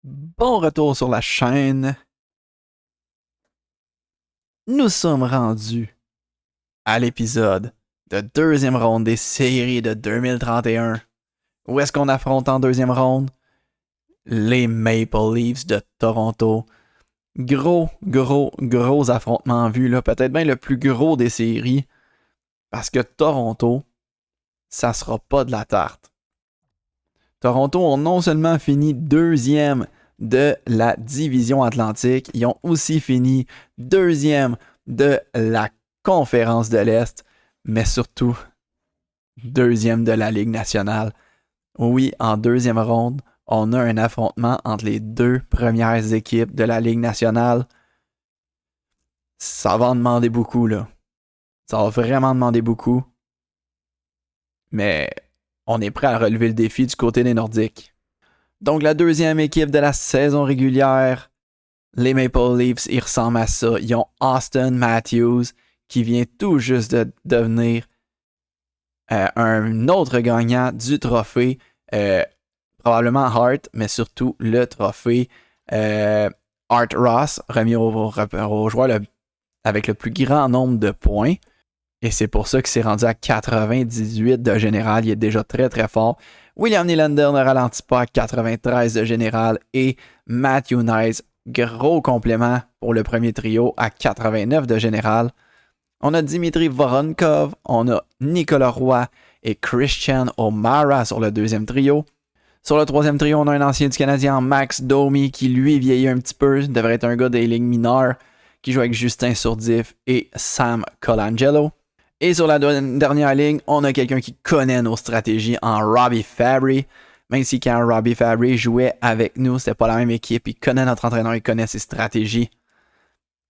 Bon retour sur la chaîne. Nous sommes rendus à l'épisode de deuxième ronde des séries de 2031. Où est-ce qu'on affronte en deuxième ronde? Les Maple Leafs de Toronto. Gros affrontement en vue, là. Peut-être bien le plus gros des séries. Parce que Toronto, ça sera pas de la tarte. Toronto ont non seulement fini deuxième de la division Atlantique, ils ont aussi fini deuxième de la conférence de l'Est, mais surtout deuxième de la Ligue nationale. Oui, en deuxième ronde, on a un affrontement entre les deux premières équipes de la Ligue nationale. Ça va en demander beaucoup, là. Ça va vraiment demander beaucoup. Mais on est prêt à relever le défi du côté des Nordiques. Donc la deuxième équipe de la saison régulière, les Maple Leafs, ils ressemblent à ça. Ils ont Austin Matthews qui vient tout juste de devenir un autre gagnant du trophée, probablement Hart, mais surtout le trophée Art Ross, remis au joueur avec le plus grand nombre de points. Et c'est pour ça qu'il s'est rendu à 98 de général. Il est déjà très très fort. William Nylander ne ralentit pas à 93 de général. Et Matthew Knies, gros complément pour le premier trio à 89 de général. On a Dimitri Voronkov, on a Nicolas Roy et Christian O'Mara sur le deuxième trio. Sur le troisième trio, on a un ancien du Canadien, Max Domi, qui lui vieillit un petit peu, devrait être un gars des ligues mineures, qui joue avec Justin Sourdif et Sam Colangelo. Et sur la dernière ligne, on a quelqu'un qui connaît nos stratégies en Robbie Fabry. Même si quand Robbie Fabry jouait avec nous, c'était pas la même équipe, il connaît notre entraîneur, il connaît ses stratégies.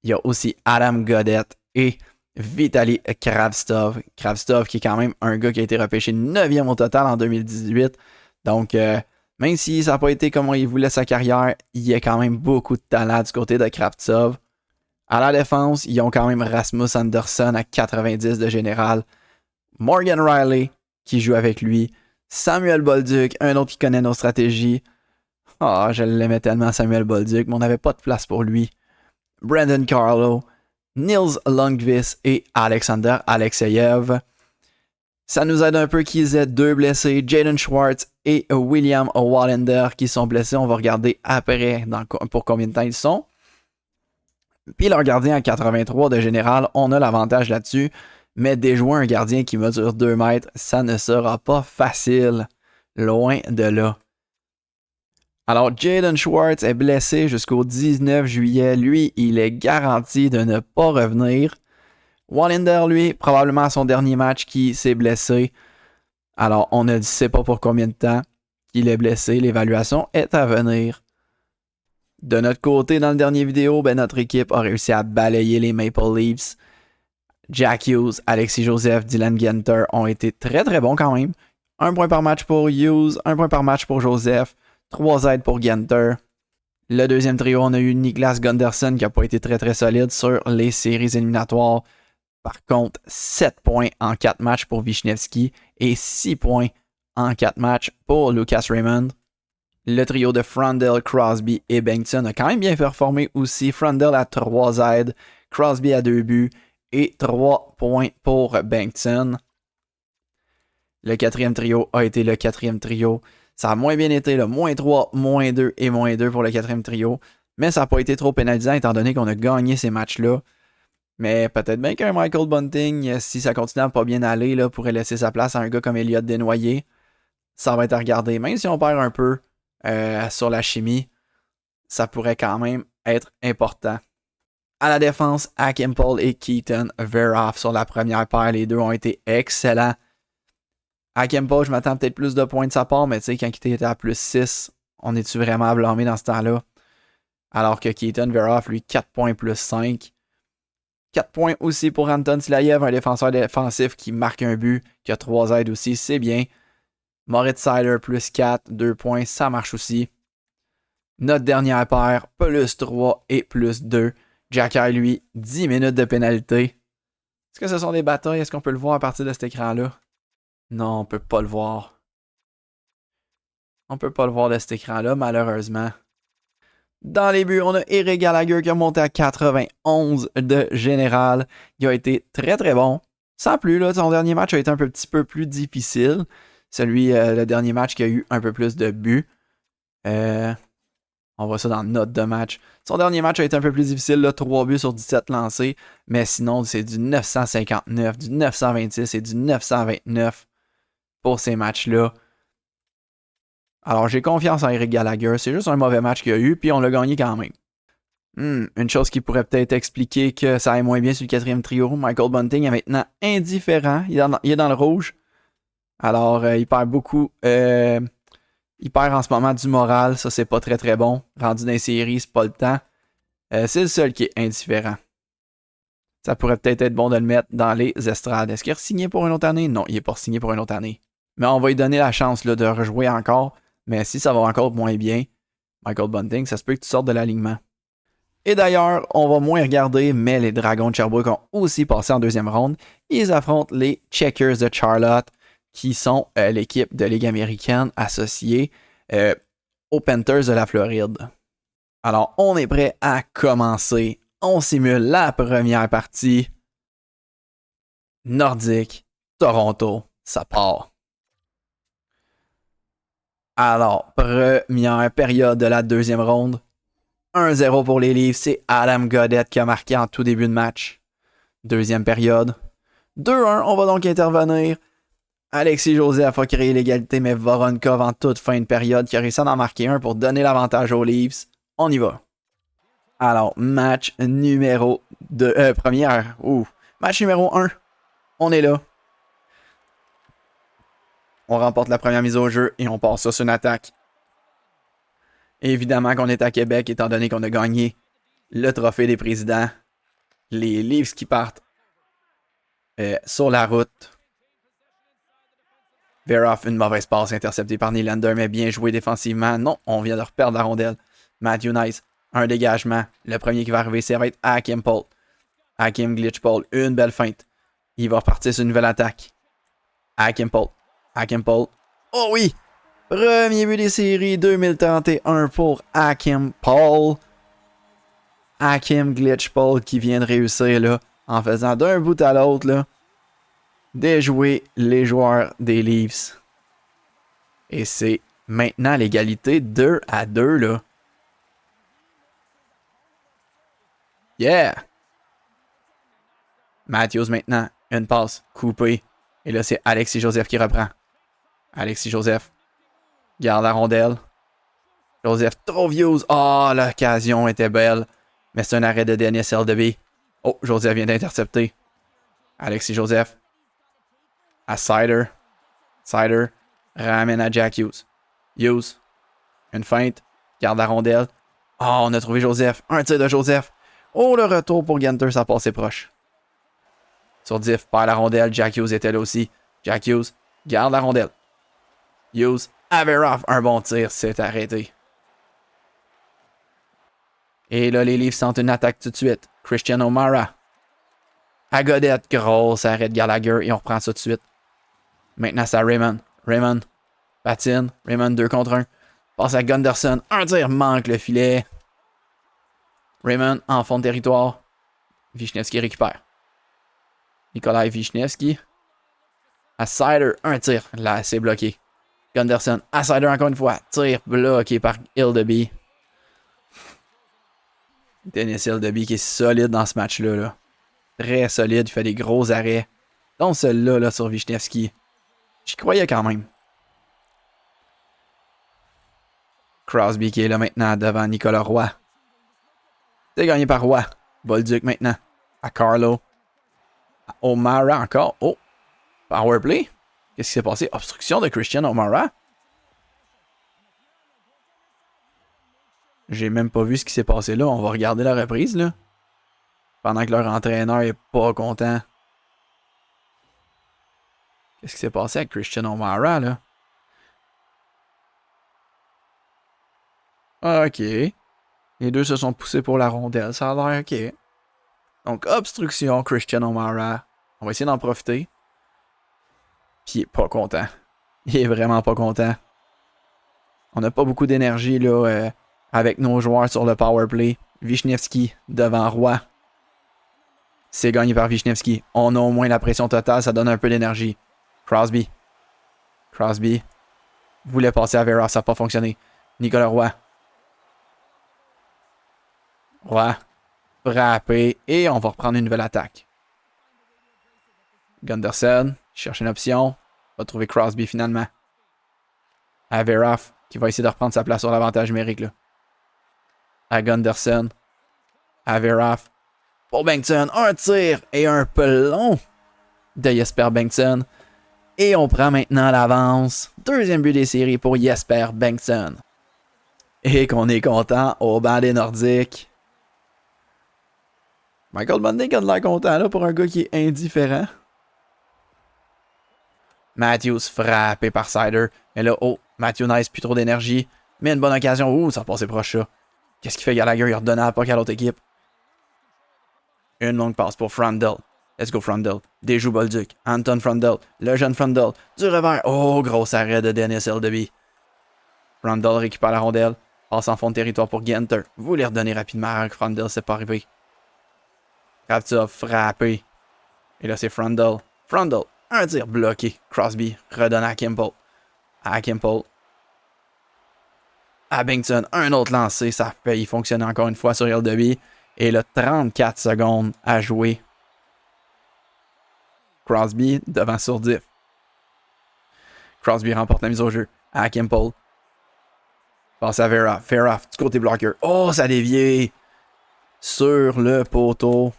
Il y a aussi Adam Gaudette et Vitaly Kravtsov. Kravtsov qui est quand même un gars qui a été repêché 9e au total en 2018. Donc, même si ça n'a pas été comme il voulait sa carrière, il y a quand même beaucoup de talent du côté de Kravtsov. À la défense, ils ont quand même Rasmus Andersson à 90 de général. Morgan Riley qui joue avec lui. Samuel Bolduc, un autre qui connaît nos stratégies. Ah, je l'aimais tellement Samuel Bolduc, mais on n'avait pas de place pour lui. Brandon Carlo, Nils Lundqvist et Alexander Alexeyev. Ça nous aide un peu qu'ils aient deux blessés, Jaden Schwartz et William Wallander qui sont blessés. On va regarder après pour combien de temps ils sont. Puis leur gardien à 83 de général, on a l'avantage là-dessus. Mais déjouer un gardien qui mesure 2 mètres, ça ne sera pas facile. Loin de là. Alors, Jaden Schwartz est blessé jusqu'au 19 juillet. Lui, il est garanti de ne pas revenir. Wallander, lui, probablement à son dernier match qui s'est blessé. Alors, on ne sait pas pour combien de temps qu'il est blessé. L'évaluation est à venir. De notre côté, dans le dernier vidéo, notre équipe a réussi à balayer les Maple Leafs. Jack Hughes, Alexis Joseph, Dylan Guenther ont été très très bons quand même. 1 point par match pour Hughes, 1 point par match pour Joseph, 3 aides pour Guenther. Le deuxième trio, on a eu Niklas Gunderson qui n'a pas été très très solide sur les séries éliminatoires. Par contre, 7 points en 4 matchs pour Wisniewski et 6 points en 4 matchs pour Lucas Raymond. Le trio de Frundle, Crosby et Bengtson a quand même bien performé aussi. Frundle à 3 aides, Crosby à 2 buts et 3 points pour Bengtson. Le quatrième trio a été le quatrième trio. Ça a moins bien été, le -3, -2 et -2 pour le quatrième trio. Mais ça n'a pas été trop pénalisant étant donné qu'on a gagné ces matchs-là. Mais peut-être bien qu'un Michael Bunting, si ça continue à pas bien aller, là, pourrait laisser sa place à un gars comme Elliott Desnoyers. Ça va être à regarder. Même si on perd un peu sur la chimie, ça pourrait quand même être important. À la défense, Hakim Paul et Keaton Veroff sur la première paire. Les deux ont été excellents. Hakim Paul, je m'attends peut-être plus de points de sa part, mais tu sais, quand il était à +6, on est-tu vraiment à blâmer dans ce temps-là? Alors que Keaton Veroff, lui, 4 points +5. 4 points aussi pour Anton Silayev, un défenseur défensif qui marque un but, qui a 3 aides aussi, c'est bien. Moritz Seider, +4, 2 points, ça marche aussi. Notre dernière paire, +3 et +2. Jacky, lui, 10 minutes de pénalité. Est-ce que ce sont des batailles? Est-ce qu'on peut le voir à partir de cet écran-là? Non, on peut pas le voir. On peut pas le voir de cet écran-là, malheureusement. Dans les buts, on a Eric Gallagher qui a monté à 91 de général. Il a été très très bon. Sans plus, là, son dernier match a été un petit peu plus difficile. Le dernier match qui a eu un peu plus de buts. On voit ça dans note de match. Son dernier match a été un peu plus difficile, là, 3 buts sur 17 lancés. Mais sinon, c'est du 959, du 926 et du 929 pour ces matchs-là. Alors, j'ai confiance en Eric Gallagher. C'est juste un mauvais match qu'il a eu, puis on l'a gagné quand même. Une chose qui pourrait peut-être expliquer que ça aille moins bien sur le 4e trio, Michael Bunting est maintenant indifférent. Il est dans le rouge. Alors, il perd beaucoup. Il perd en ce moment du moral. Ça, c'est pas très très bon. Rendu dans les séries, c'est pas le temps. C'est le seul qui est indifférent. Ça pourrait peut-être être bon de le mettre dans les estrades. Est-ce qu'il est signé pour une autre année? Non, il est pas signé pour une autre année. Mais on va lui donner la chance là, de rejouer encore. Mais si ça va encore moins bien, Michael Bunting, ça se peut que tu sortes de l'alignement. Et d'ailleurs, on va moins regarder, mais les Dragons de Sherbrooke ont aussi passé en deuxième ronde. Ils affrontent les Checkers de Charlotte, qui sont l'équipe de Ligue américaine associée aux Panthers de la Floride. Alors, on est prêt à commencer. On simule la première partie. Nordique, Toronto, ça part. Alors, première période de la deuxième ronde. 1-0 pour les Leafs, c'est Adam Gaudette qui a marqué en tout début de match. Deuxième période. 2-1, on va donc intervenir. Alexis Joseph a créé l'égalité, mais Voronkov en toute fin de période qui a réussi à en marquer un pour donner l'avantage aux Leafs. On y va. Alors, match numéro 2. Match numéro 1. On est là. On remporte la première mise au jeu et on passe ça sur une attaque. Évidemment qu'on est à Québec, étant donné qu'on a gagné le trophée des présidents. Les Leafs qui partent sur la route. Veroff, une mauvaise passe interceptée par Nylander, mais bien joué défensivement. Non, on vient de reperdre la rondelle. Matthew Nice, un dégagement. Le premier qui va arriver, ça va être Hakim Paul. Hakim glitch Paul, une belle feinte. Il va repartir sur une nouvelle attaque. Hakim Paul. Oh oui! Premier but des séries 2031 pour Hakim Paul. Hakim glitch Paul qui vient de réussir là, en faisant d'un bout à l'autre là, déjouer les joueurs des Leafs. Et c'est maintenant l'égalité 2-2 là. Yeah! Matthews maintenant, une passe coupée. Et là c'est Alexis Joseph qui reprend. Alexis Joseph garde la rondelle. Joseph trop vieux. Oh, l'occasion était belle. Mais c'est un arrêt de Dennis LDB. Oh, Joseph vient d'intercepter. Alexis Joseph. À Sider. Sider ramène à Jack Hughes. Hughes. Une feinte. Garde la rondelle. Oh, on a trouvé Joseph. Un tir de Joseph. Oh, le retour pour Gunter, ça passait proche. Sur Diff, perd la rondelle. Jack Hughes était là aussi. Jack Hughes garde la rondelle. Hughes. Averoff, un bon tir, c'est arrêté. Et là, les Leafs sentent une attaque tout de suite. Christian O'Mara. À Gaudette, grosse arrêt de Gallagher et on reprend ça tout de suite. Maintenant, c'est à Raymond. Raymond patine. Raymond 2 contre 1. Passe à Gunderson. Un tir, manque le filet. Raymond en fond de territoire. Wisniewski récupère. Nikolai Wisniewski. À Sider, un tir. Là, c'est bloqué. Gunderson, à Sider encore une fois. Tir bloqué par Hildeby. Dennis Hildeby qui est solide dans ce match-là. Là. Très solide. Il fait des gros arrêts. Donc celui-là là, sur Wisniewski. J'y croyais quand même. Crosby qui est là maintenant devant Nicolas Roy. C'est gagné par Roy. Bolduc maintenant. À Carlo. À O'Mara encore. Oh. Powerplay. Qu'est-ce qui s'est passé? Obstruction de Christian O'Mara. J'ai même pas vu ce qui s'est passé là. On va regarder la reprise là. Pendant que leur entraîneur est pas content. Qu'est-ce qui s'est passé avec Christian O'Mara là? Ok. Les deux se sont poussés pour la rondelle. Ça a l'air ok. Donc obstruction Christian O'Mara. On va essayer d'en profiter. Puis il est pas content. Il est vraiment pas content. On n'a pas beaucoup d'énergie là avec nos joueurs sur le power play. Wisniewski devant Roy. C'est gagné par Wisniewski. On a au moins la pression totale, ça donne un peu d'énergie. Crosby. Crosby voulait passer à Vera, ça n'a pas fonctionné. Nicolas Roy. Roy. Frappé. Et on va reprendre une nouvelle attaque. Gunderson. Cherche une option. Va trouver Crosby finalement. Averhoff qui va essayer de reprendre sa place sur l'avantage numérique. Là. À Gunderson. Averhoff. Pour Bengtson. Un tir et un plomb de Jesper Bengtson. Et on prend maintenant l'avance. Deuxième but des séries pour Jesper Bengtson. Et qu'on est content au banc des Nordiques. Michael Bunting a de l'air content là pour un gars qui est indifférent. Matthews frappé par Sider. Mais là, oh, Matthew Nice, plus trop d'énergie. Mais une bonne occasion. Ouh, ça a passé proche ça. Qu'est-ce qu'il fait Gallagher? Il redonne à la puck à l'autre équipe. Une longue passe pour Frandel. Let's go Frandel. Déjoue Bolduc. Anton Frandel. Le jeune Frandel. Du revers. Oh, gros arrêt de Dennis Eldeby. Frandel récupère la rondelle. Passe en fond de territoire pour Genter. Vous les redonnez rapidement à Frandel, c'est pas arrivé. Kravtsov frappé. Et là, c'est Frandel. Frandel. Un tir bloqué. Crosby redonne à Kimpel. À Kimpel. À Bington. Un autre lancé. Ça a failli fonctionner encore une fois sur Eldeby. Et là, 34 secondes à jouer. Crosby devant Sourdif. Crosby remporte la mise au jeu. À Kimpel. Passe à Vera. Vera du côté bloqueur. Oh, ça a dévié. Sur le poteau.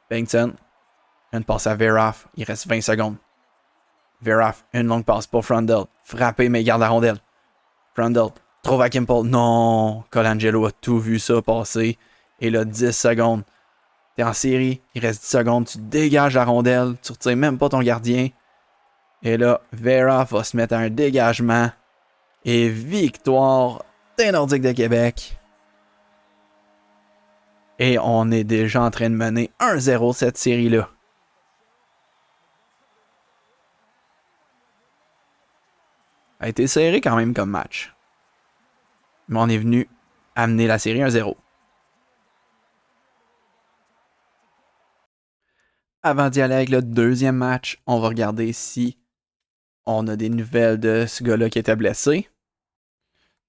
Bington. Une passe à Veroff. Il reste 20 secondes. Veroff. Une longue passe pour Frandel. Frappé, mais il garde la rondelle. Frandel. Trouve à Kimpel. Non. Colangelo a tout vu ça passer. Et là, 10 secondes. T'es en série. Il reste 10 secondes. Tu dégages la rondelle. Tu retires même pas ton gardien. Et là, Veroff va se mettre à un dégagement. Et victoire des Nordiques de Québec. Et on est déjà en train de mener 1-0 cette série-là. A été serré quand même comme match. Mais on est venu amener la série 1-0. Avant d'y aller avec le deuxième match, on va regarder si on a des nouvelles de ce gars-là qui était blessé.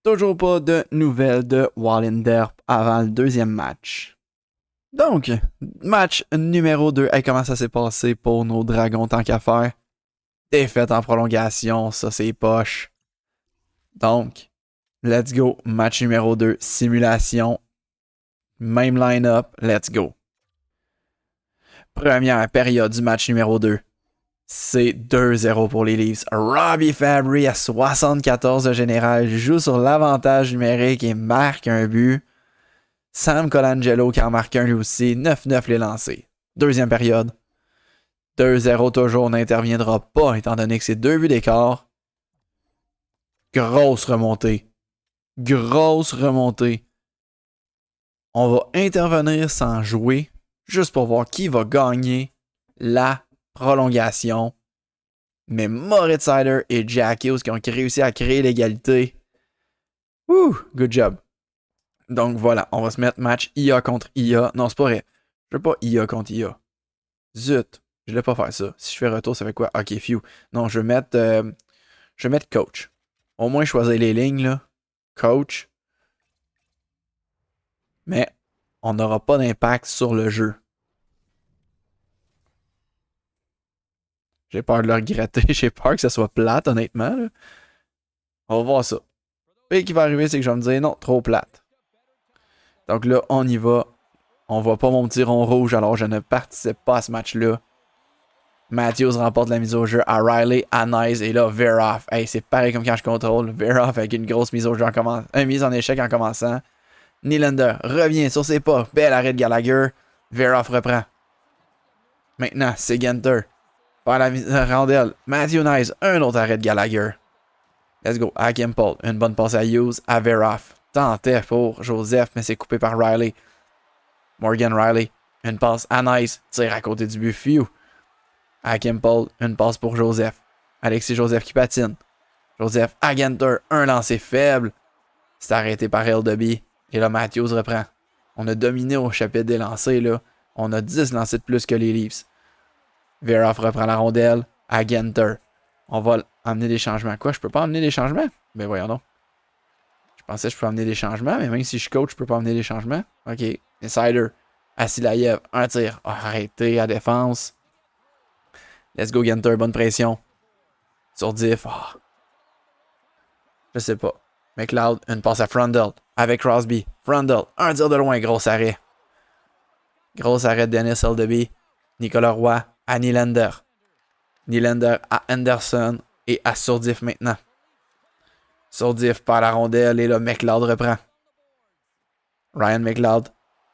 Toujours pas de nouvelles de Wallinder avant le deuxième match. Donc, match numéro 2. Hey, comment ça s'est passé pour nos Dragons tant qu'à faire? Défaite en prolongation, ça c'est poche. Donc, let's go. Match numéro 2, simulation. Même line-up, let's go. Première période du match numéro 2. C'est 2-0 pour les Leafs. Robbie Fabry à 74 de général joue sur l'avantage numérique et marque un but. Sam Colangelo qui en marque un lui aussi. 9-9 les lancés. Deuxième période. 2-0 toujours, n'interviendra pas étant donné que c'est 2 buts d'écart. Grosse remontée. Grosse remontée. On va intervenir sans jouer juste pour voir qui va gagner la prolongation. Mais Moritz Seider et Jack Hughes qui ont réussi à créer l'égalité. Wouh, good job. Donc voilà, on va se mettre match IA contre IA. Non, c'est pas vrai. Je veux pas IA contre IA. Zut, je vais pas faire ça. Si je fais retour, ça fait quoi? Ok, few. Non, je vais mettre coach. Au moins choisir les lignes, là. Coach. Mais on n'aura pas d'impact sur le jeu. J'ai peur de le regretter. J'ai peur que ça soit plate, honnêtement. Là. On va voir ça. Et ce qui va arriver, c'est que je vais me dire non, trop plate. Donc là, on y va. On voit pas mon petit rond rouge, alors je ne participe pas à ce match-là. Matthews remporte la mise au jeu à Riley, à Nice, et là, Veroff. Hey, c'est pareil comme quand je contrôle. Veroff avec une grosse mise au jeu mise en échec en commençant. Nylander revient sur ses pas. Bel arrêt de Gallagher. Veroff reprend. Maintenant, c'est Genter. Par la rondelle. Matthew Nice. Un autre arrêt de Gallagher. Let's go. À Kimpel. Une bonne passe à Hughes. À Veroff. Tentait pour Joseph, mais c'est coupé par Riley. Morgan Riley. Une passe à Nice. Tire à côté du but. Few. À Kimpel. Une passe pour Joseph. Alexis Joseph qui patine. Joseph à Genter. Un lancer faible. C'est arrêté par LDB. Et là, Matthews reprend. On a dominé au chapitre des lancers, là. On a 10 lancers de plus que les Leafs. Veroff reprend la rondelle à Ginter. On va amener des changements. Quoi, je peux pas amener des changements? Ben voyons donc. Je pensais que je pouvais amener des changements, mais même si je coach, je peux pas amener des changements. OK. Insider. Asilaïev. Un tir. Oh, arrêtez à défense. Let's go, Ginter. Bonne pression. Sur Diff. Oh. Je sais pas. McLeod. Une passe à Frundle. Avec Crosby. Frundle. Un tir de loin. Gros arrêt. Gros arrêt de Dennis LDB. Nicolas Roy à Nylander. Nylander à Anderson et à Sourdif maintenant. Sourdif par la rondelle et là, McLeod reprend. Ryan McLeod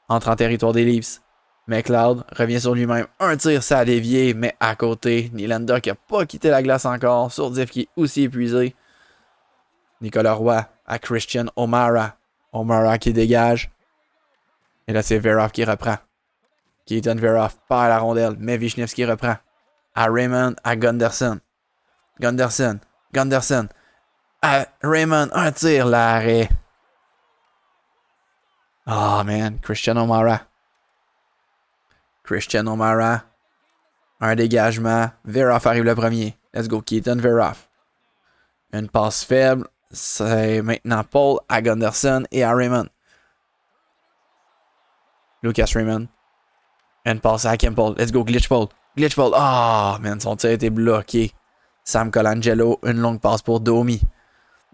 entre en territoire des Leafs. McLeod revient sur lui-même. Un tir, ça a dévié, mais à côté, Nylander qui n'a pas quitté la glace encore. Sourdif qui est aussi épuisé. Nicolas Roy à Christian O'Mara. O'Mara qui dégage. Et là, c'est Veroff qui reprend. Keaton Veroff perd la rondelle, mais Vishnevski reprend. À Raymond, à Gunderson. Gunderson. À Raymond, un tir, l'arrêt. Oh man, Christian O'Mara. Un dégagement. Veroff arrive le premier. Let's go, Keaton Veroff. Une passe faible. C'est maintenant Paul à Gunderson et à Raymond. Lucas Raymond. Une passe à Kimpel. Let's go, Glitchball. Ah, man, son tir a été bloqué. Sam Colangelo, une longue passe pour Domi.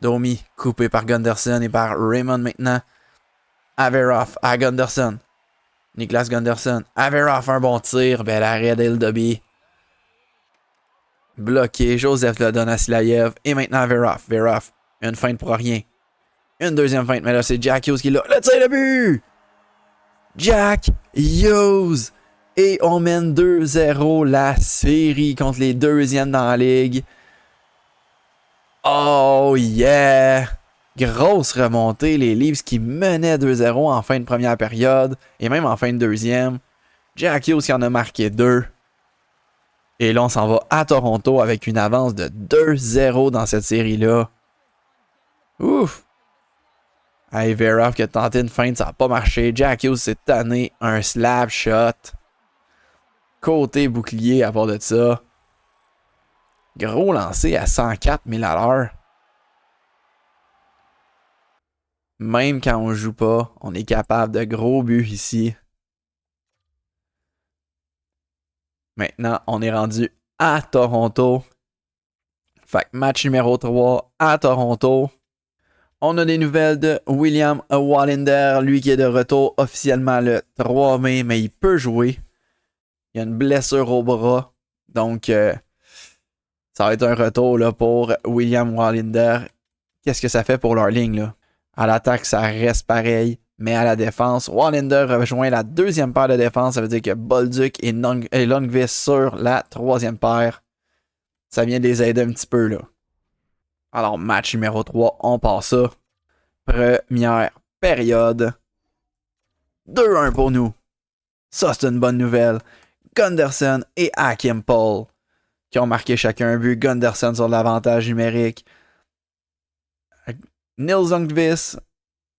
Domi, coupé par Gunderson et par Raymond maintenant. Averoff à Gunderson. Niklas Gunderson. Averoff, un bon tir. Bel arrêt d'Eldobi. Bloqué. Joseph le donne à Silayev. Et maintenant Averoff. Veroff, une feinte pour rien. Une deuxième feinte, mais là c'est Jack Hughes qui l'a. Le tir de but! Jack Hughes! Et on mène 2-0 la série contre les deuxièmes dans la ligue. Oh yeah! Grosse remontée. Les Leafs qui menaient 2-0 en fin de première période. Et même en fin de deuxième. Jack Hughes qui en a marqué 2. Et là on s'en va à Toronto avec une avance de 2-0 dans cette série-là. Ouf! Hey, Veroff qui a tenté une feinte, ça n'a pas marché. Jack Hughes s'est tanné un slap shot. Côté bouclier à part de ça. Gros lancé à 104 000 à l'heure. Même quand on joue pas, on est capable de gros buts ici. Maintenant, on est rendu à Toronto. Fait que match numéro 3 à Toronto. On a des nouvelles de William Wallinder, lui qui est de retour officiellement le 3 mai, mais il peut jouer. Il y a une blessure au bras. Donc, ça va être un retour là, pour William Wallinder. Qu'est-ce que ça fait pour leur ligne, là? À l'attaque, ça reste pareil. Mais à la défense, Wallinder rejoint la deuxième paire de défense. Ça veut dire que Bolduc et Lundqvist sur la troisième paire. Ça vient de les aider un petit peu, là. Alors, match numéro 3, on passe ça. Première période. 2-1 pour nous. Ça, c'est une bonne nouvelle. Gunderson et Akim Paul qui ont marqué chacun un but. Gunderson sur l'avantage numérique. Nils Lundqvist,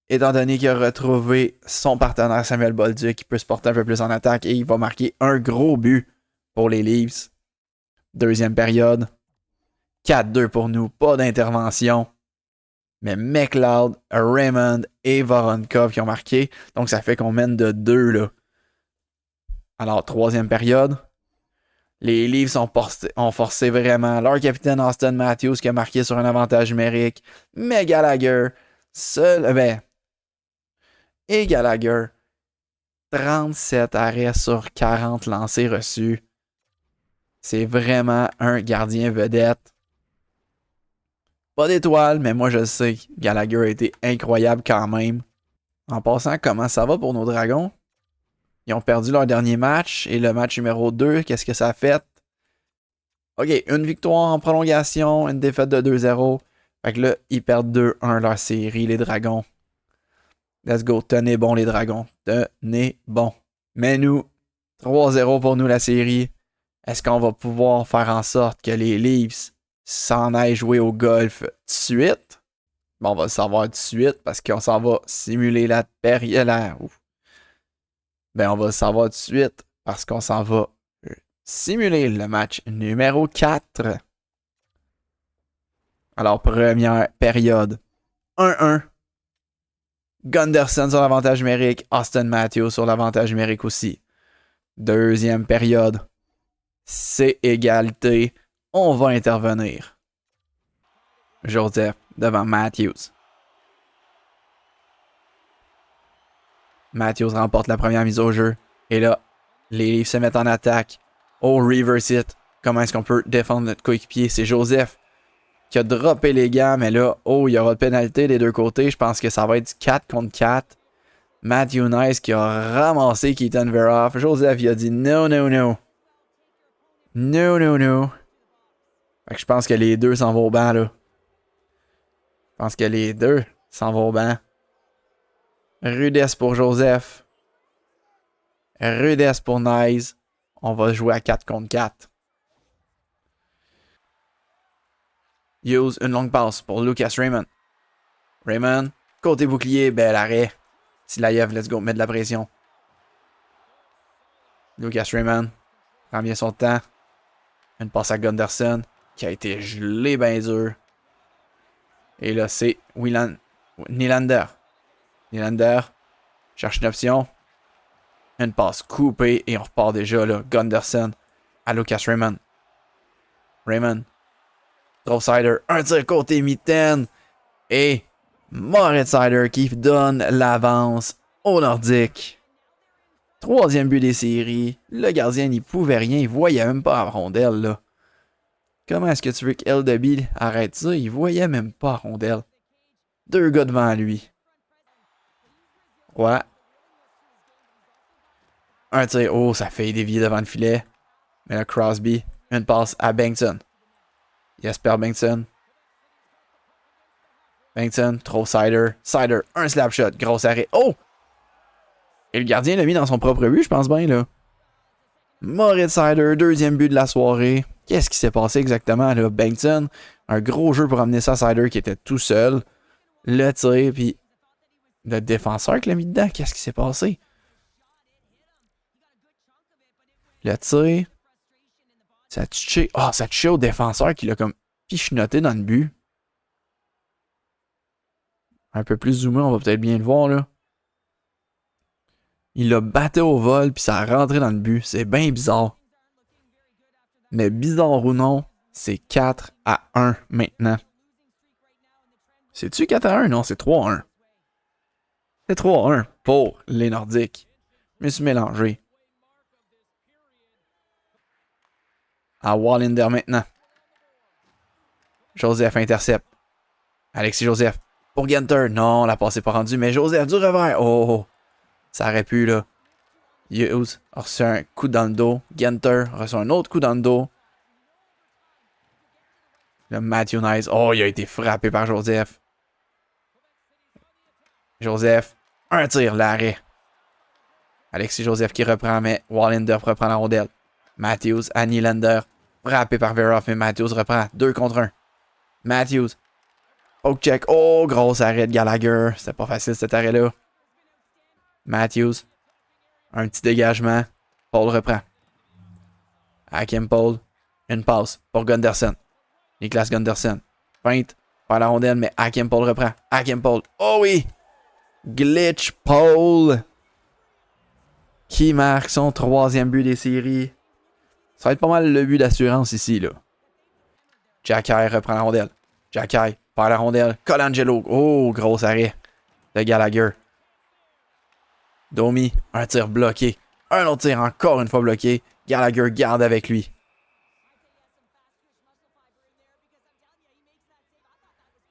étant donné qu'il a retrouvé son partenaire Samuel Bolduc, qui peut se porter un peu plus en attaque et il va marquer un gros but pour les Leafs. Deuxième période. 4-2 pour nous. Pas d'intervention. Mais McLeod, Raymond et Voronkov qui ont marqué. Donc ça fait qu'on mène de 2 là. Alors, troisième période. Les Leafs ont forcé vraiment leur capitaine Austin Matthews qui a marqué sur un avantage numérique. Mais Gallagher, et Gallagher, 37 arrêts sur 40 lancés reçus. C'est vraiment un gardien vedette. Pas d'étoile, mais moi je le sais. Gallagher a été incroyable quand même. En passant, comment ça va pour nos Dragons? Ils ont perdu leur dernier match. Et le match numéro 2, qu'est-ce que ça a fait? OK, une victoire en prolongation, une défaite de 2-0. Fait que là, ils perdent 2-1 leur série, les Dragons. Let's go, tenez bon les Dragons. Tenez bon. Mais nous, 3-0 pour nous la série. Est-ce qu'on va pouvoir faire en sorte que les Leafs s'en aillent jouer au golf tout de suite? Bon, on va le savoir tout de suite parce qu'on s'en va simuler la période. Ben, on va le savoir tout de suite parce qu'on s'en va simuler le match numéro 4. Alors, première période. 1-1. Gunderson sur l'avantage numérique. Auston Matthews sur l'avantage numérique aussi. Deuxième période. C'est égalité. On va intervenir. Joseph devant Matthews. Matthews remporte la première mise au jeu. Et là, les Leafs se mettent en attaque. Oh, reverse it. Comment est-ce qu'on peut défendre notre coéquipier? C'est Joseph qui a droppé les gants. Mais là, oh, il y aura de pénalité des deux côtés. Je pense que ça va être du 4 contre 4. Matthew Nice qui a ramassé Keaton Veroff. Joseph, il a dit no, no, no. No, no, no. Fait que je pense que les deux s'en vont au banc, là. Je pense que les deux s'en vont au banc. Rudesse pour Joseph. Rudesse pour Nice. On va jouer à 4 contre 4. Use une longue passe pour Lucas Raymond. Raymond, côté bouclier, bel arrêt. Silayev, let's go, met de la pression. Lucas Raymond prend bien son temps. Une passe à Gunderson qui a été gelé bien dur. Et là, c'est Nylander. Nylander cherche une option. Une passe coupée et on repart déjà là. Gunderson à Lucas Raymond. Raymond. Drosider. Un tir côté mitaine. Et Moritz Seider qui donne l'avance au Nordique. Troisième but des séries. Le gardien n'y pouvait rien. Il voyait même pas la rondelle là. Comment est-ce que tu veux qu'Eldeby arrête ça? Il voyait même pas la rondelle. Deux gars devant lui. Ouais. Un tir. Oh, ça fait dévier devant le filet. Mais là, Crosby. Une passe à Bengtson. Jesper Bengtson. Bengtson. Trop Seider. Seider. Un slap shot. Gros arrêt. Oh! Et le gardien l'a mis dans son propre but, je pense bien, là. Moritz Seider. Deuxième but de la soirée. Qu'est-ce qui s'est passé exactement, là? Bengtson. Un gros jeu pour amener ça à Seider qui était tout seul. Le tir, puis le défenseur qui l'a mis dedans. Qu'est-ce qui s'est passé? Le tir. Ça a touché. Ah, ça a touché au défenseur qui l'a comme pichenoté dans le but. Un peu plus zoomé, on va peut-être bien le voir, là. Il l'a battu au vol, puis ça a rentré dans le but. C'est bien bizarre. Mais bizarre ou non, c'est 4-1 maintenant. C'est-tu 4-1? Non, c'est 3-1. C'est 3-1 pour les Nordiques. Je me suis mélangé. À Wallinder maintenant. Joseph intercepte. Alexis Joseph. Pour Ginter. Non, la passe n'est pas rendue. Mais Joseph du revers. Oh, ça aurait pu, là. Hughes a reçu un coup dans le dos. Ginter reçoit un autre coup dans le dos. Le Matthew Nice. Oh, il a été frappé par Joseph. Joseph. Un tir, l'arrêt. Alexis Joseph qui reprend, mais Wallinder reprend la rondelle. Matthews à Nylander. Frappé par Veroff, mais Matthews reprend. 2 contre 1. Matthews. Poke check. Oh, gros arrêt de Gallagher. C'était pas facile cet arrêt-là. Matthews. Un petit dégagement. Paul reprend. Hakim Paul. Une passe pour Gunderson. Niklas Gunderson. Feinte par la rondelle, mais Hakim Paul reprend. Hakim Paul. Oh oui! Glitch Paul. Qui marque son 3e but des séries. Ça va être pas mal le but d'assurance ici, là. Jacky reprend la rondelle. Jacky par la rondelle. Colangelo. Oh, gros arrêt de Gallagher. Domi, un tir bloqué. Un autre tir encore une fois bloqué. Gallagher garde avec lui.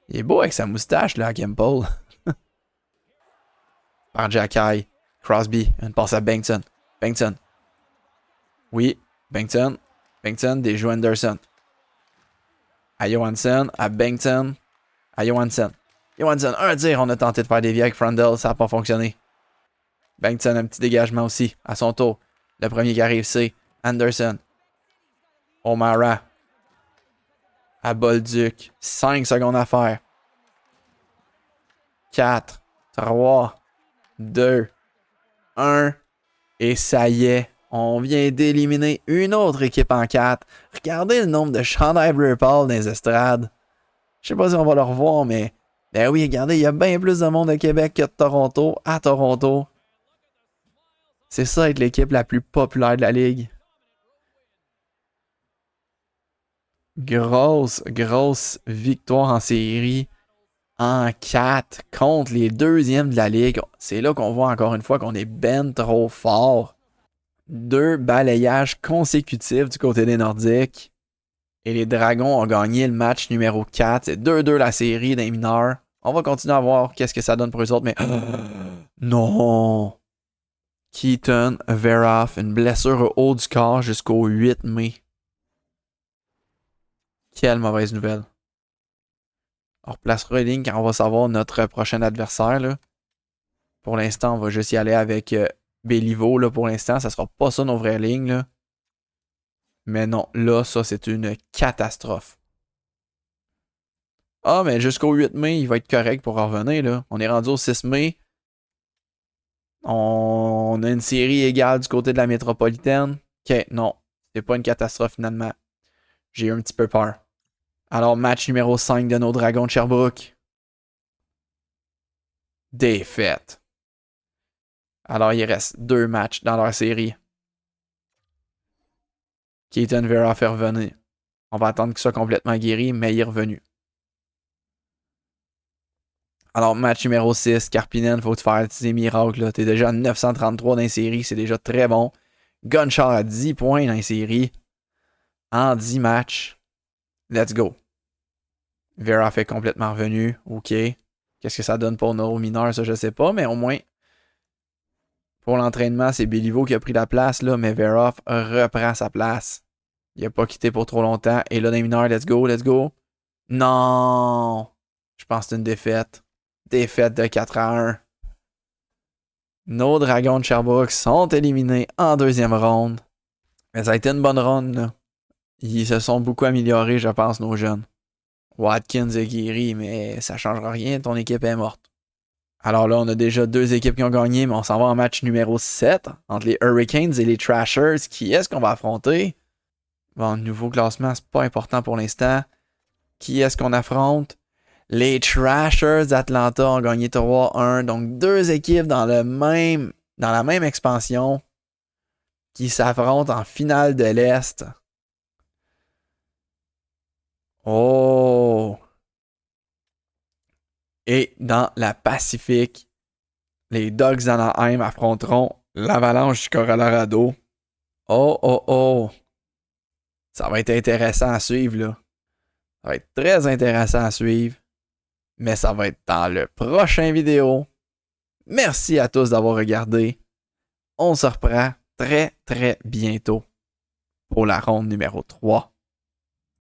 Il est beau avec sa moustache, là, Hakim Paul. Par Jacky. Crosby, une passe à Bengtson. Bengtson. Oui, Bengtson. Bengtson déjoue Anderson. À Johansson, à Bengtson, à Johansson. Johansson, un tir, on a tenté de faire des vies avec Frundle, ça n'a pas fonctionné. Bengtson, un petit dégagement aussi, à son tour. Le premier qui arrive, c'est Anderson. O'Mara. À Bolduc, 5 secondes à faire. 4, 3, 2, 1. Et ça y est, on vient d'éliminer une autre équipe en 4. Regardez le nombre de chandails Bleu Pâle dans les estrades. Je sais pas si on va le revoir, mais... Ben oui, regardez, il y a bien plus de monde à Québec que de Toronto à Toronto. C'est ça être l'équipe la plus populaire de la ligue. Grosse victoire en série. En 4 contre les deuxièmes de la ligue. C'est là qu'on voit encore une fois qu'on est ben trop fort. 2 balayages consécutifs du côté des Nordiques. Et les Dragons ont gagné le match numéro 4. C'est 2-2 la série des mineurs. On va continuer à voir qu'est-ce que ça donne pour eux autres, mais... Non! Keaton Veroff, une blessure au haut du corps jusqu'au 8 mai. Quelle mauvaise nouvelle. On replacera les lignes quand on va savoir notre prochain adversaire. Là. Pour l'instant, on va juste y aller avec Béliveau. Là, pour l'instant, ça sera pas ça nos vraies lignes. Là. Mais non, là, ça, c'est une catastrophe. Ah, mais jusqu'au 8 mai, il va être correct pour revenir. Là. On est rendu au 6 mai. On a une série égale du côté de la métropolitaine. Ok, non, c'est pas une catastrophe finalement. J'ai eu un petit peu peur. Alors, match numéro 5 de nos Dragons de Sherbrooke. Défaite. Alors, il reste 2 matchs dans leur série. Keaton Veroff est revenu. On va attendre qu'il soit complètement guéri, mais il est revenu. Alors, match numéro 6, Karppinen, faut te faire des miracles. T'es déjà à 933 dans les séries, c'est déjà très bon. Gunchar à 10 points dans les séries. En 10 matchs. Let's go. Veroff est complètement revenu. OK. Qu'est-ce que ça donne pour nos mineurs, ça, je sais pas, mais au moins, pour l'entraînement, c'est Béliveau qui a pris la place, là, mais Veroff reprend sa place. Il a pas quitté pour trop longtemps. Et là, dans les mineurs, let's go, let's go. Non! Je pense que c'est une défaite. Défaite de 4-1. Nos Dragons de Sherbrooke sont éliminés en deuxième ronde. Mais ça a été une bonne ronde, là. Ils se sont beaucoup améliorés, je pense, nos jeunes. Watkins est guéri, mais ça ne changera rien, ton équipe est morte. Alors là, on a déjà 2 équipes qui ont gagné, mais on s'en va en match numéro 7 entre les Hurricanes et les Trashers. Qui est-ce qu'on va affronter? Bon, nouveau classement, c'est pas important pour l'instant. Qui est-ce qu'on affronte? Les Trashers d'Atlanta ont gagné 3-1. Donc 2 équipes dans la même expansion qui s'affrontent en finale de l'Est. Oh! Et dans la Pacifique, les Ducks d'Anaheim affronteront l'Avalanche du Colorado. Oh, oh, oh! Ça va être intéressant à suivre, là. Ça va être très intéressant à suivre. Mais ça va être dans le prochain vidéo. Merci à tous d'avoir regardé. On se reprend très, très bientôt pour la ronde numéro 3.